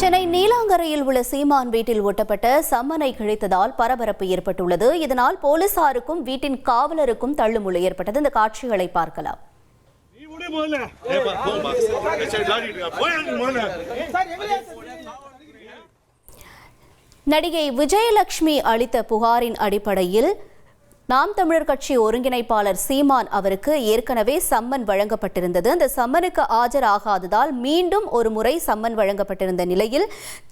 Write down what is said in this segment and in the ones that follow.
சென்னை நீலாங்கரையில் உள்ள சீமான் வீட்டில் ஒட்டப்பட்ட சம்மனை கிழித்ததால் பரபரப்பு ஏற்பட்டுள்ளது. இதனால் போலீசாருக்கும் வீட்டின் காவலருக்கும் தள்ளுமுள்ளு ஏற்பட்டது. இந்த காட்சிகளை பார்க்கலாம். நடிகை விஜயலட்சுமி அளித்த புகாரின் அடிப்படையில் நாம் தமிழர் கட்சி ஒருங்கிணைப்பாளர் சீமான் அவருக்கு ஏற்கனவே சம்மன் வழங்கப்பட்டிருந்தது. அந்த சம்மனுக்கு ஆஜராகாததால் மீண்டும் ஒரு முறை சம்மன் வழங்கப்பட்டிருந்த நிலையில்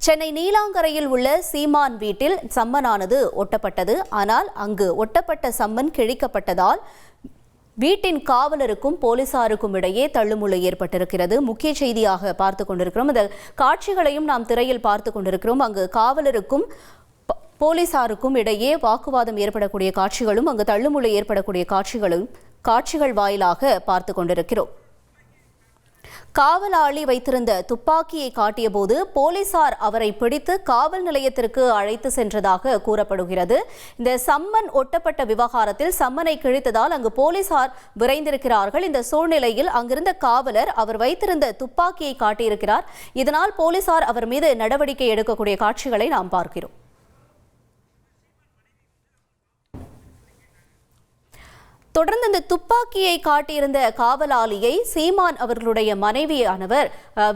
சென்னை நீலாங்கரையில் உள்ள சீமான் வீட்டில் சம்மனானது ஒட்டப்பட்டது. ஆனால் அங்கு ஒட்டப்பட்ட சம்மன் கிழிக்கப்பட்டதால் வீட்டின் காவலருக்கும் போலீசாருக்கும் இடையே தள்ளுமுள்ளு ஏற்பட்டிருக்கிறது. முக்கிய செய்தியாக பார்த்து கொண்டிருக்கிறோம். இந்த காட்சிகளையும் நாம் திரையில் பார்த்து கொண்டிருக்கிறோம். அங்கு காவலருக்கும் போலீசாருக்கும் இடையே வாக்குவாதம் ஏற்படக்கூடிய காட்சிகளும் அங்கு தள்ளுமுள்ளு ஏற்படக்கூடிய காட்சிகள் வாயிலாக பார்த்து கொண்டிருக்கிறோம். காவலாளி வைத்திருந்த துப்பாக்கியை காட்டிய போது போலீசார் அவரை பிடித்து காவல் நிலையத்திற்கு அழைத்து சென்றதாக கூறப்படுகிறது. இந்த சம்மன் ஒட்டப்பட்ட விவகாரத்தில் சம்மனை கிழித்ததால் அங்கு போலீசார் விரைந்திருக்கிறார்கள். இந்த சூழ்நிலையில் அங்கிருந்த காவலர் அவர் வைத்திருந்த துப்பாக்கியை காட்டியிருக்கிறார். இதனால் போலீசார் அவர் மீது நடவடிக்கை எடுக்கக்கூடிய காட்சிகளை நாம் பார்க்கிறோம். தொடர்ந்து இந்த துப்பாக்கியை காட்டியிருந்த காவலாளியை சீமான் அவர்களுடைய மனைவியானவர்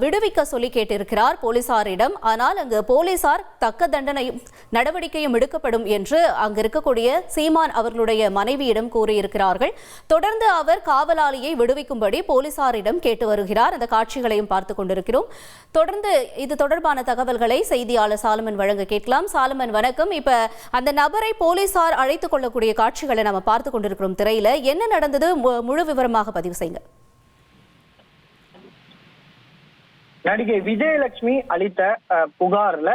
விடுவிக்க சொல்லி கேட்டிருக்கிறார் போலீசாரிடம். ஆனால் அங்கு போலீசார் தக்க தண்டனையும் நடவடிக்கையும் எடுக்கப்படும் என்று அங்கு இருக்கக்கூடிய சீமான் அவர்களுடைய மனைவியிடம் கூறியிருக்கிறார்கள். தொடர்ந்து அவர் காவலாளியை விடுவிக்கும்படி போலீசாரிடம் கேட்டு வருகிறார். அந்த காட்சிகளையும் பார்த்து கொண்டிருக்கிறோம். தொடர்ந்து இது தொடர்பான தகவல்களை செய்தியாளர் சாலமன் வழங்க கேட்கலாம். சாலமன் வணக்கம். இப்ப அந்த நபரை போலீசார் அழைத்துக் கொள்ளக்கூடிய காட்சிகளை நம்ம பார்த்து கொண்டிருக்கிறோம் திரையில. என்ன நடந்தது முழு விவரமாக பதிவு செய்யுங்க. நடிகை விஜயலட்சுமி அளித்த புகார்ல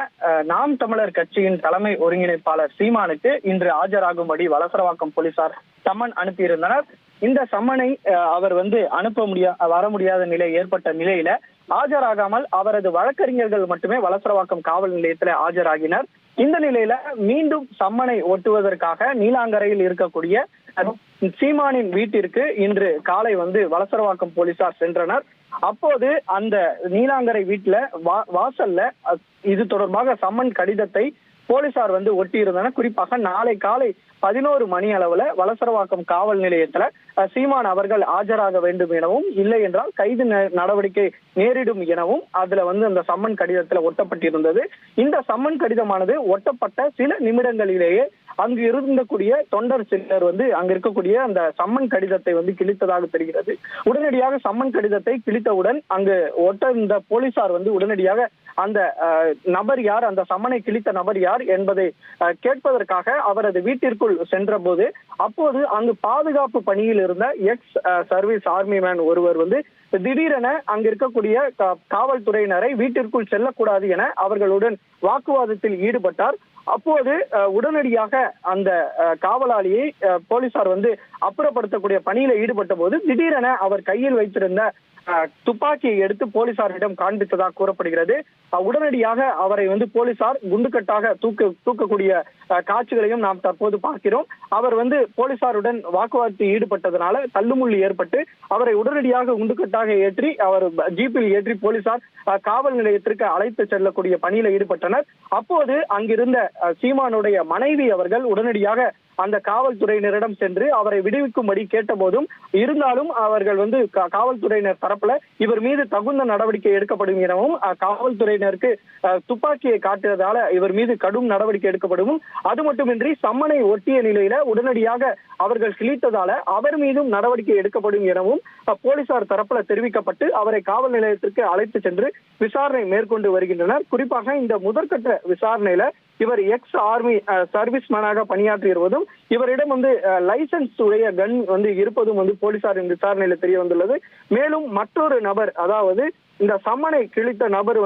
நாம் தமிழர் கட்சியின் தலைமை ஒருங்கிணைப்பாளர் சீமானுக்கு இன்று ஆஜராகும்படி வலசரவாக்கம் போலீசார் சம்மன் அனுப்பியிருந்தனர். இந்த சம்மனை அவர் வர முடியாத நிலை ஏற்பட்ட நிலையில ஆஜராகாமல் அவரது வழக்கறிஞர்கள் மட்டுமே வலசரவாக்கம் காவல் நிலையத்தில் ஆஜராகினர். இந்த நிலையில மீண்டும் சம்மனை ஒட்டுவதற்காக நீலாங்கரையில் இருக்கக்கூடிய சீமானின் வீட்டிற்கு இன்று காலை வலசரவாக்கம் போலீசார் சென்றனர். அப்போது அந்த நீலாங்கரை வீட்டுல வாசல்ல இது தொடர்பாக சம்மன் கடிதத்தை போலீசார் ஒட்டியிருந்தனர். குறிப்பாக நாளை காலை 11 மணி அளவுல வலசரவாக்கம் காவல் நிலையத்துல சீமான் அவர்கள் ஆஜராக வேண்டும் எனவும், இல்லை என்றால் கைது நடவடிக்கை நேரிடும் எனவும் அதுல அந்த சம்மன் கடிதத்துல ஒட்டப்பட்டிருந்தது. இந்த சம்மன் கடிதமானது ஒட்டப்பட்ட சில நிமிடங்களிலேயே அங்கு இருந்தக்கூடிய தொண்டர் சிலர் அங்க இருக்கக்கூடிய அந்த சம்மன் கடிதத்தை கிழித்ததாக தெரிகிறது. உடனடியாக சம்மன் கடிதத்தை கிழித்தவுடன் அங்கு ஒட்ட போலீசார் உடனடியாக அந்த நபர் யார், அந்த சம்மனை கிழித்த நபர் யார் என்பதை கேட்பதற்காக அவரது வீட்டிற்குள் சென்ற போது அப்போது அங்கு பாதுகாப்பு பணியில் இருந்த எக்ஸ் சர்வீஸ் ஆர்மி மேன் ஒருவர் திடீரென அங்கு இருக்கக்கூடிய காவல்துறையினரை வீட்டிற்குள் செல்லக்கூடாது என அவர்களுடன் வாக்குவாதத்தில் ஈடுபட்டார். அப்போது உடனடியாக அந்த காவலாளியை போலீசார் அப்புறப்படுத்தக்கூடிய பணியில ஈடுபட்ட போது திடீரென அவர் கையில் வைத்திருந்த துப்பாக்கியை எடுத்து போலீசாரிடம் காண்பித்ததாக கூறப்படுகிறது. உடனடியாக அவரை போலீசார் குண்டுக்கட்டாக தூக்கக்கூடிய காட்சிகளையும் நாம் தற்போது பார்க்கிறோம். அவர் போலீசாருடன் வாக்குவாதத்தில் ஈடுபட்டதனால தள்ளுமுள்ளு ஏற்பட்டு அவரை உடனடியாக குண்டுக்கட்டாக ஏற்றி அவர் ஜீப்பில் ஏற்றி போலீசார் காவல் நிலையத்திற்கு அழைத்து செல்லக்கூடிய பணியில ஈடுபட்டனர். அப்போது அங்கிருந்த சீமானுடைய மனைவி அவர்கள் உடனடியாக அந்த காவல்துறையினரிடம் சென்று அவரை விடுவிக்கும்படி கேட்ட போதும் இருந்தாலும் அவர்கள் காவல்துறையினர் தரப்புல இவர் மீது தகுந்த நடவடிக்கை எடுக்கப்படும் எனவும், காவல்துறையினருக்கு துப்பாக்கியை காட்டுவதால இவர் மீது கடும் நடவடிக்கை எடுக்கப்படும், அது மட்டுமின்றி சம்மனை ஒட்டிய நிலையில உடனடியாக அவர்கள் கிழித்ததால அவர் மீதும் நடவடிக்கை எடுக்கப்படும் எனவும் போலீசார் தரப்புல தெரிவிக்கப்பட்டு அவரை காவல் நிலையத்திற்கு அழைத்து சென்று விசாரணை மேற்கொண்டு வருகின்றனர். குறிப்பாக இந்த முதற்கட்ட விசாரணையில இவர் எக்ஸ் ஆர்மி சர்வீஸ் மேனாக பணியாற்றி வருவதும் இவரிடம் லைசன்ஸ் உடைய கன் இருப்பதும் போலீசாரின் விசாரணையில தெரிய வந்துள்ளது. மேலும் மற்றொரு நபர், அதாவது இந்த சம்மனை கிழித்த நபர்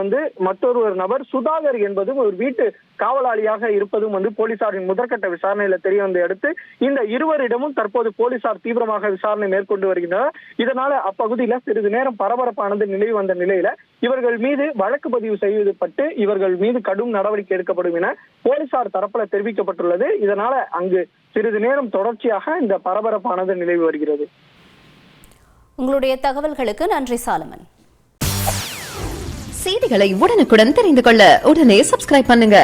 மற்றொரு நபர் சுதாகர் என்பதும் ஒரு வீட்டு காவலாளியாக இருப்பதும் போலீசாரின் முதற்கட்ட விசாரணையில தெரிய வந்த அடுத்து இந்த இருவரிடமும் தற்போது போலீசார் தீவிரமாக விசாரணை மேற்கொண்டு வருகின்றனர். இதனால அப்பகுதியில சிறிது நேரம் பரபரப்பானது நிலை வந்த நிலையில இவர்கள் மீது வழக்கு பதிவு செய்யப்பட்டு இவர்கள் மீது கடும் நடவடிக்கை எடுக்கப்படும் என போலீசார் தரப்புல தெரிவிக்கப்பட்டுள்ளது. இதனால அங்கு சிறிது நேரம் தொடர்ச்சியாக இந்த பரபரப்பானது நிலவி வருகிறது. உங்களுடைய தகவல்களுக்கு நன்றி சாலமன். செய்திகளை உடனுக்குடன் தெரிந்து கொள்ள உடனே சப்ஸ்கிரைப் பண்ணுங்க.